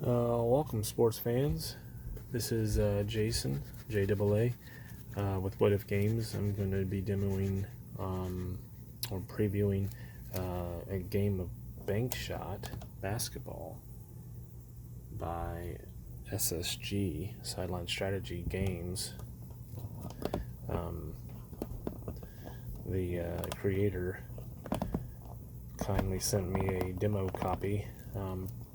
Welcome, sports fans. This is Jason, JAA, with What If Games. I'm going to be demoing or previewing a game of bank shot basketball by SSG, Sideline Strategy Games. The creator kindly sent me a demo copy.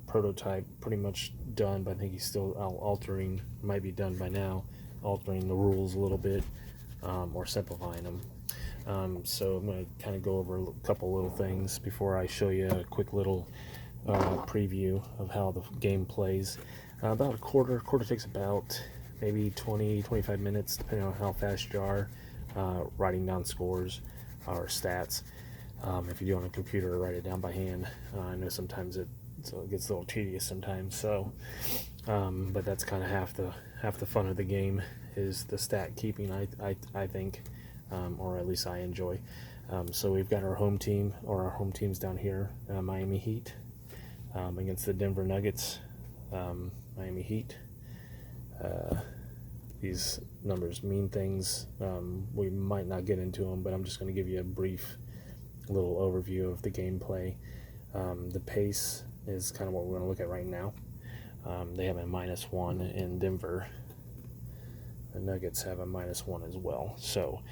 Prototype pretty much done, but I think he's still altering, might be done by now, altering the rules a little bit or simplifying them. So I'm going to kind of go over a couple little things before I show you a quick little preview of how the game plays. About a quarter takes about maybe 20-25 minutes, depending on how fast you are writing down scores or stats. If you do it on a computer, write it down by hand. I know sometimes it gets a little tedious sometimes. So, but that's kind of half the fun of the game is the stat keeping. I think, or at least I enjoy. So we've got our home team, or our home teams down here, Miami Heat, against the Denver Nuggets. Miami Heat. These numbers mean things. We might not get into them, but I'm just going to give you a brief little overview of the gameplay. The pace is kind of what we're going to look at right now. They have a -1 in Denver. The Nuggets have a -1 as well. So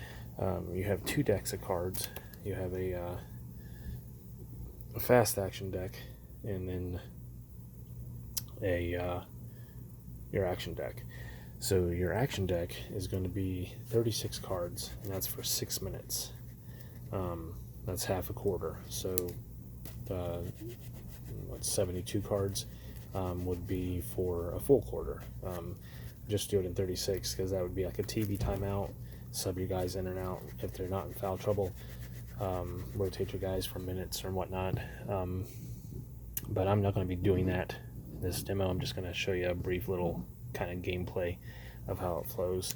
you have two decks of cards. You have a fast action deck, and then your action deck. So your action deck is going to be 36 cards, and that's for 6 minutes. That's half a quarter. So 72 cards would be for a full quarter. Just do it in 36 because that would be like a TV timeout. Sub your guys in and out if they're not in foul trouble. Rotate your guys for minutes or whatnot. But I'm not going to be doing that in this demo. I'm just going to show you a brief little kind of gameplay of how it flows.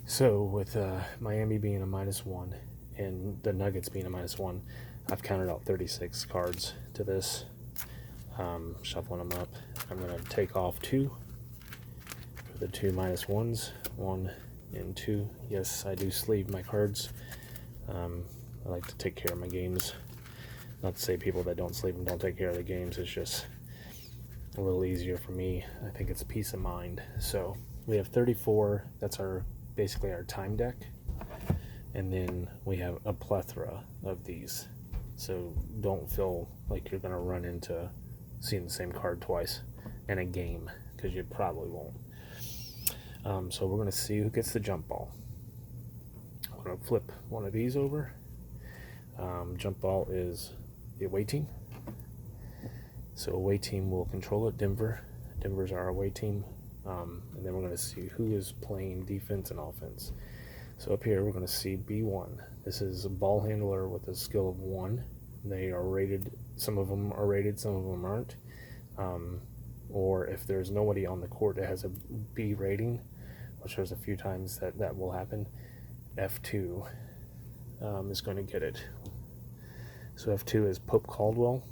So with Miami being a -1 and the Nuggets being a -1, I've counted out 36 cards to this. Shuffling them up. I'm going to take off 2 for the 2 -1s, 1 and 2. Yes, I do sleeve my cards. I like to take care of my games. Not to say people that don't sleeve them don't take care of the games. It's just a little easier for me. I think it's peace of mind. So we have 34. That's basically our time deck. And then we have a plethora of these. So don't feel like you're going to run into seeing the same card twice in a game, because you probably won't. So we're going to see who gets the jump ball. I'm going to flip one of these over. Jump ball is the away team. So away team will control it. Denver's our away team. And then we're going to see who is playing defense and offense. So up here we're going to see B1. This is a ball handler with a skill of 1. They are rated. Some of them are rated, some of them aren't. Or if there's nobody on the court that has a B rating, which there's a few times that will happen, F2 is going to get it. So F2 is Pope Caldwell,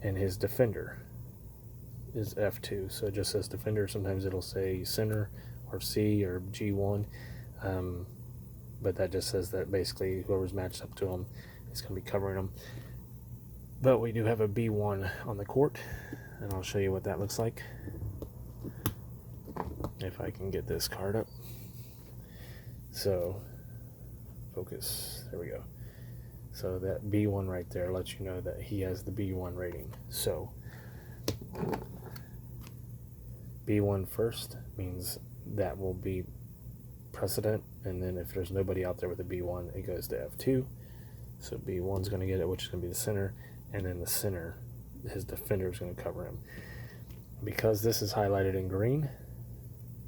and his defender is F2. So it just says defender. Sometimes it'll say center or C or G1. But that just says that basically whoever's matched up to him is going to be covering them. But we do have a B1 on the court, and I'll show you what that looks like. If I can get this card up. So, focus. There we go. So that B1 right there lets you know that he has the B1 rating. So, B1 first means that will be precedent, and then if there's nobody out there with a B1, it goes to F2. So B1's going to get it, which is going to be the center, and then the center, his defender is going to cover him. Because this is highlighted in green,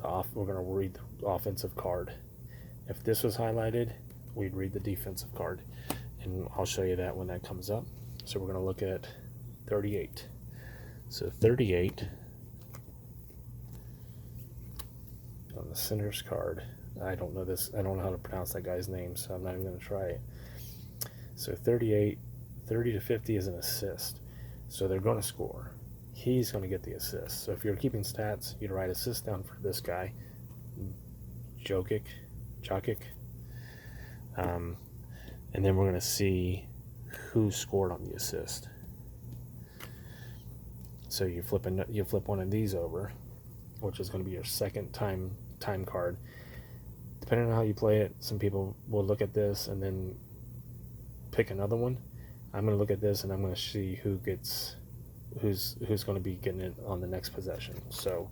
we're going to read the offensive card. If this was highlighted, we'd read the defensive card, and I'll show you that when that comes up. So we're going to look at 38. So 38 on the center's card. I don't know this. I don't know how to pronounce that guy's name, so I'm not even going to try it. So 38, 30 to 50 is an assist. So they're going to score. he's going to get the assist. So if you're keeping stats, you'd write assist down for this guy, Jokic. And then we're going to see who scored on the assist. So you flip one of these over, which is going to be your second time card. Depending on how you play it, some people will look at this and then pick another one. I'm going to look at this and I'm going to see who's going to be getting it on the next possession. So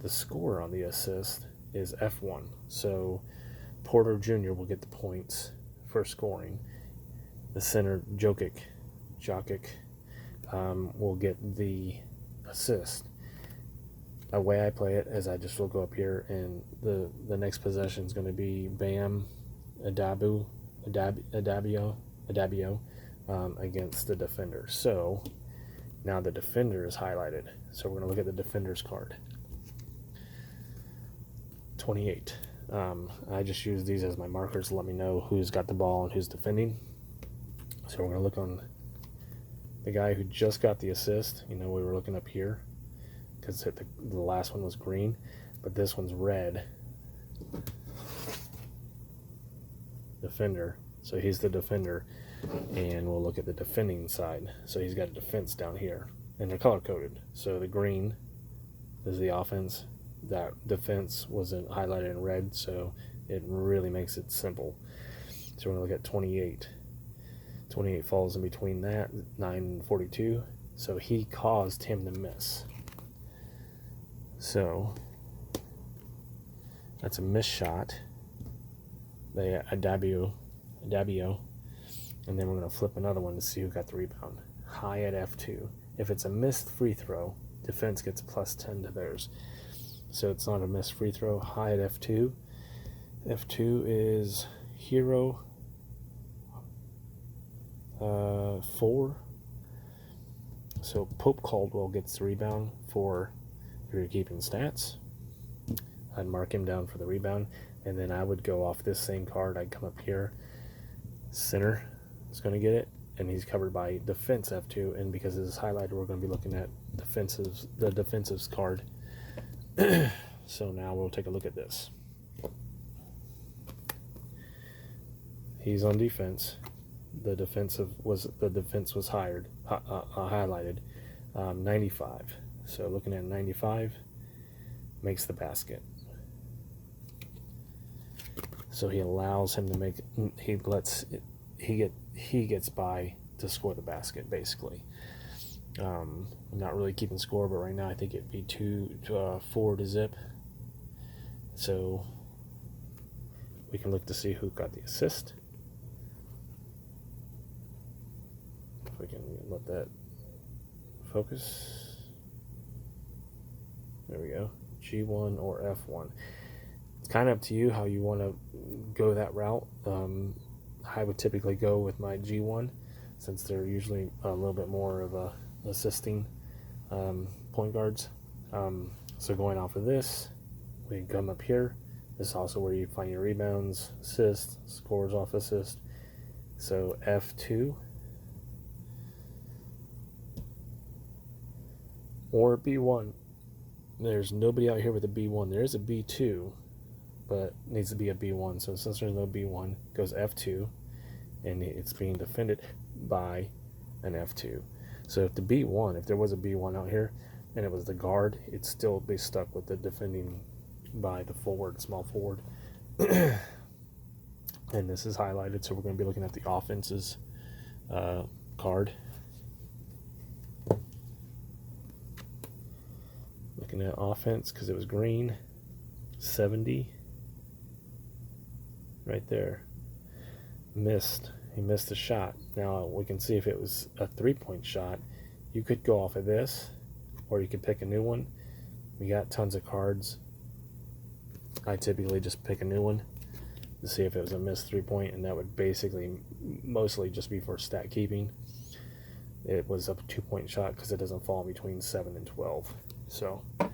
the score on the assist is F1. So Porter Jr. will get the points for scoring. The center, Jokic, will get the assist. The way I play it is I just will go up here, and the next possession is going to be Bam Adebayo against the defender. So now the defender is highlighted. So we're going to look at the defender's card. 28. I just use these as my markers to let me know who's got the ball and who's defending. So we're going to look on the guy who just got the assist. We were looking up here because the last one was green, but this one's red. Defender. So he's the defender, and we'll look at the defending side. So he's got a defense down here, and they're color-coded. So the green is the offense. That defense wasn't highlighted in red, so it really makes it simple. So we're going to look at 28. 28 falls in between that, 9 and 42. So he caused him to miss. So that's a missed shot. Adebayo. And then we're going to flip another one to see who got the rebound. High at F2. If it's a missed free throw, defense gets +10 to theirs. So it's not a missed free throw. High at F2. F2 is Hero 4. So Pope Caldwell gets the rebound for if you're keeping stats. I'd mark him down for the rebound, and then I would go off this same card. I'd come up here. Center is going to get it, and he's covered by defense F2, and because this is highlighted, we're going to be looking at the defensives card. So now we'll take a look at this. He's on defense. The defense was highlighted. 95. So looking at 95, makes the basket. So he allows him to make. He gets by to score the basket basically. I'm not really keeping score, but right now I think it'd be 4 to zip. So we can look to see who got the assist. If we can let that focus. There we go. G1 or F1. It's kind of up to you how you want to go that route. I would typically go with my G1 since they're usually a little bit more of a assisting point guards. So going off of this, we come up here. This is also where you find your rebounds, assists, scores off assist. So F2 or B1. There's nobody out here with a B1. There is a B2, but it needs to be a B1. So since there's no B1, it goes F2, and it's being defended by an F2. So if there was a B1 out here, and it was the guard, it'd still be stuck with the defending by the forward, small forward. And this is highlighted, so we're going to be looking at the offense's card. Looking at offense, because it was green, 70. Right there. Missed. He missed a shot. Now we can see if it was a 3-point shot. You could go off of this, or you could pick a new one. We got tons of cards. I typically just pick a new one to see if it was a missed 3-point, and that would basically mostly just be for stat keeping. It was a 2-point shot because it doesn't fall between 7 and 12. So now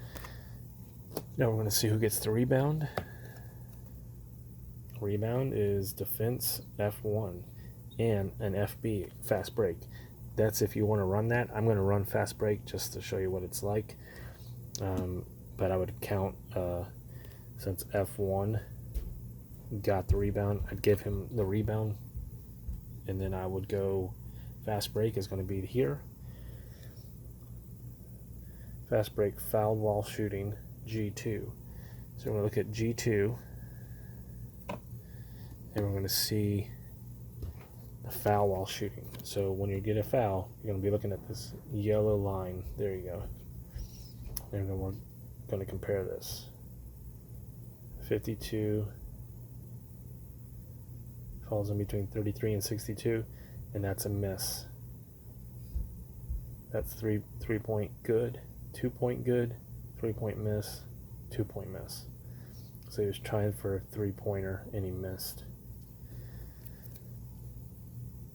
we're going to see who gets the rebound. Rebound is defense F1 and an FB, fast break. that's if you want to run that. I'm going to run fast break just to show you what it's like. But I would count, since F1 got the rebound, I'd give him the rebound, and then I would go fast break is going to be here. Fast break fouled while shooting, G2. So we're going to look at G2, and we're going to see a foul while shooting. So when you get a foul, you're going to be looking at this yellow line. There you go. And then we're going to compare this. 52 falls in between 33 and 62, and that's a miss. That's three-point good, 2-point good, 3-point miss, 2-point miss. So he was trying for a 3-pointer and he missed.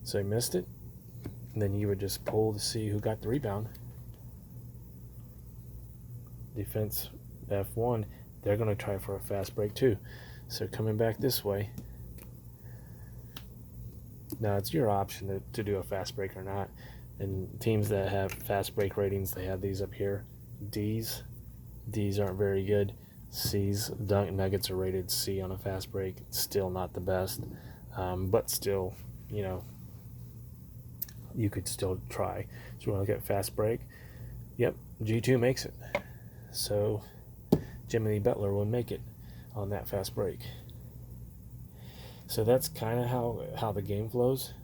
So he missed it, and then you would just pull to see who got the rebound. Defense F1, they're going to try for a fast break too. So coming back this way. Now it's your option to do a fast break or not. And teams that have fast break ratings, they have these up here. D's aren't very good. C's, Dunk Nuggets are rated C on a fast break. Still not the best, but still, you know, you could still try. So we want to look at fast break. Yep, G2 makes it. So Jimmy Butler will make it on that fast break. So that's kind of how the game flows.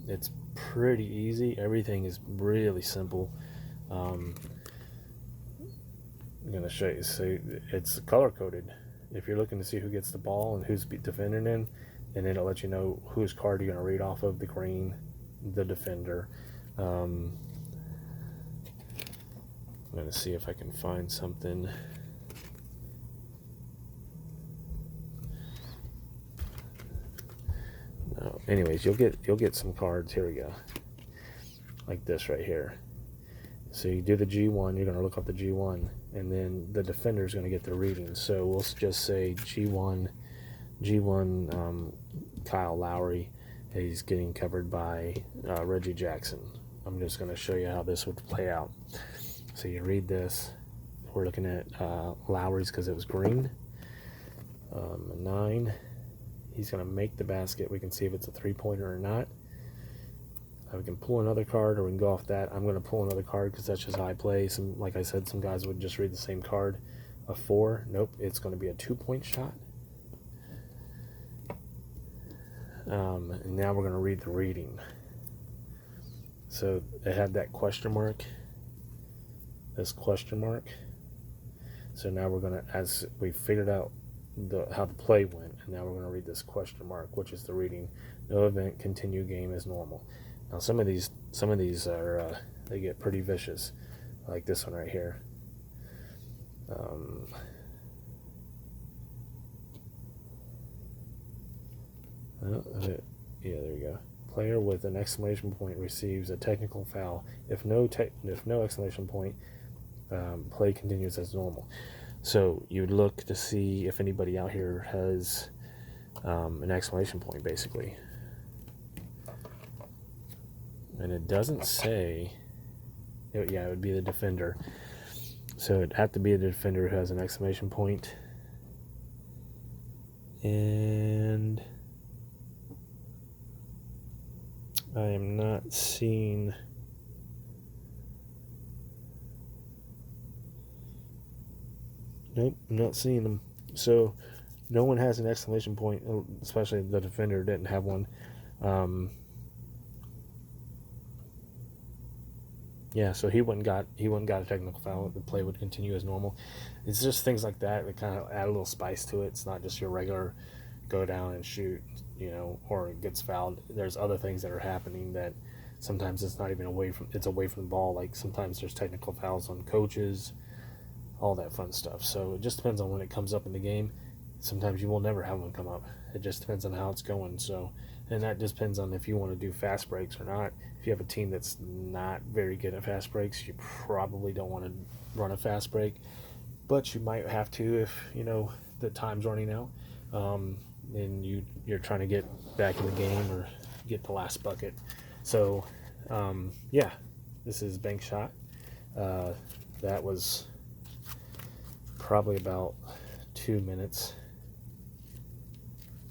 It's pretty easy. Everything is really simple. I'm going to show you. So it's color coded. If you're looking to see who gets the ball and who's defending in, and then it'll let you know whose card you're going to read off of, the green, the defender. I'm going to see if I can find something. No. Anyways, you'll get some cards. Here we go. Like this right here. So you do the G1, you're going to look up the G1, and then the defender is going to get the reading. So we'll just say G1 Kyle Lowry. He's getting covered by Reggie Jackson. I'm just going to show you how this would play out. So you read this. We're looking at Lowry's because it was green. 9. He's going to make the basket. We can see if it's a three-pointer or not. We can pull another card, or we can go off that. I'm going to pull another card because that's just how I play. Like I said, some guys would just read the same card. A 4. Nope, it's going to be a 2-point shot. And now we're going to read the reading. So it had that question mark. This question mark. So now we're going to, as we figured out how the play went, and now we're going to read this question mark, which is the reading. No event, continue game as normal. Now some of these are they get pretty vicious, like this one right here. Yeah, there you go. Player with an exclamation point receives a technical foul. If no exclamation point, play continues as normal. So you would look to see if anybody out here has an exclamation point, basically. And it doesn't say, yeah, it would be the defender. So it'd have to be the defender who has an exclamation point. And I am not seeing. Nope, I'm not seeing them. So no one has an exclamation point, especially the defender didn't have one. Yeah, so he wouldn't got a technical foul. The play would continue as normal. It's just things like that kind of add a little spice to it. It's not just your regular go down and shoot, or it gets fouled. There's other things that are happening that sometimes it's not even away from the ball. Like sometimes there's technical fouls on coaches, all that fun stuff. So it just depends on when it comes up in the game. Sometimes you will never have one come up. It just depends on how it's going. So, and that just depends on if you want to do fast breaks or not. If you have a team that's not very good at fast breaks, you probably don't want to run a fast break, but you might have to if the time's running out, and you're trying to get back in the game or get the last bucket. So yeah, this is Bank Shot. That was probably about 2 minutes,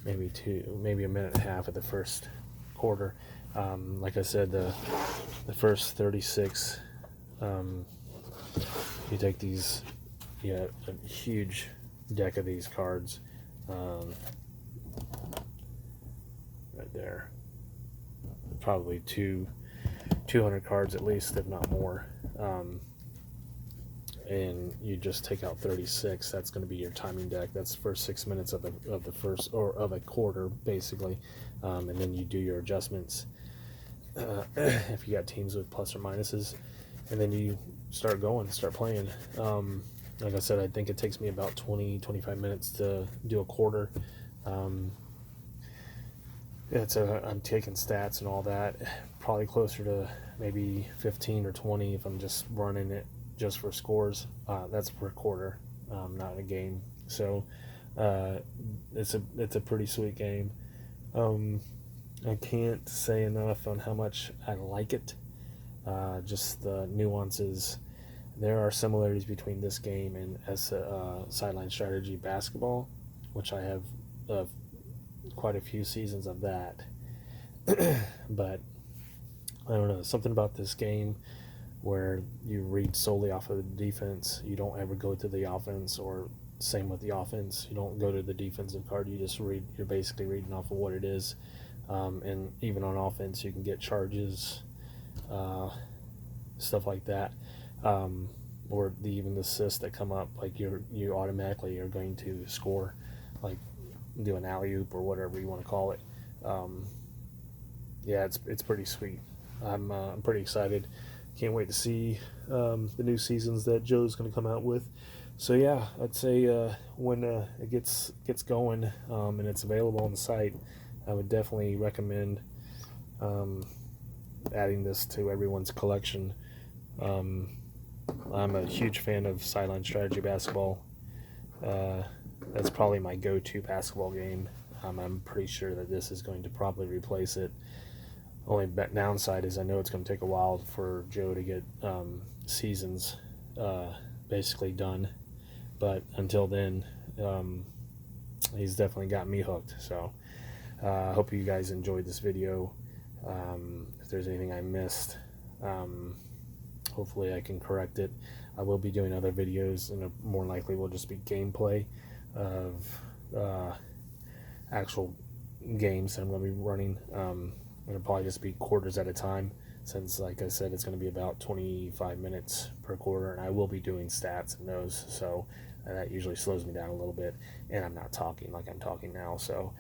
maybe a minute and a half of the first quarter. Like I said, the first 36, you take these, a huge deck of these cards, right there, probably 200 cards at least, if not more. And you just take out 36. That's going to be your timing deck. That's the first 6 minutes of the first, or of a quarter, basically. And then you do your adjustments if you got teams with plus or minuses, and then you start playing. Like I said, I think it takes me about 20-25 minutes to do a quarter. I'm taking stats and all that, probably closer to maybe 15 or 20 if I'm just running it just for scores. That's per quarter, not a game. So it's a pretty sweet game. I can't say enough on how much I like it. Just the nuances. There are similarities between this game and sideline strategy basketball, which I have quite a few seasons of that. But I don't know, something about this game where you read solely off of the defense. You don't ever go to the offense, or same with the offense. You don't go to the defensive card. You just read. You're basically reading off of what it is. And even on offense, you can get charges, stuff like that, or even the assists that come up. Like you automatically are going to score, like do an alley-oop or whatever you want to call it. Yeah, it's pretty sweet. I'm pretty excited. Can't wait to see the new seasons that Joe's going to come out with. So yeah, I'd say when it gets going and it's available on the site, I would definitely recommend adding this to everyone's collection. I'm a huge fan of sideline strategy basketball. That's probably my go-to basketball game. I'm pretty sure that this is going to probably replace it. Only downside is I know it's going to take a while for Joe to get seasons basically done. But until then, he's definitely got me hooked. So I hope you guys enjoyed this video. If there's anything I missed, hopefully I can correct it. I will be doing other videos, and more likely will just be gameplay of actual games that I'm going to be running. It'll probably just be quarters at a time, since, like I said, it's going to be about 25 minutes per quarter, and I will be doing stats in those, so that usually slows me down a little bit, and I'm not talking like I'm talking now, so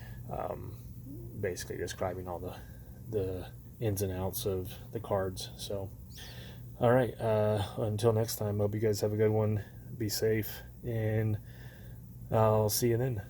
basically describing all the ins and outs of the cards. So all right, until next time, hope you guys have a good one. Be safe, and I'll see you then.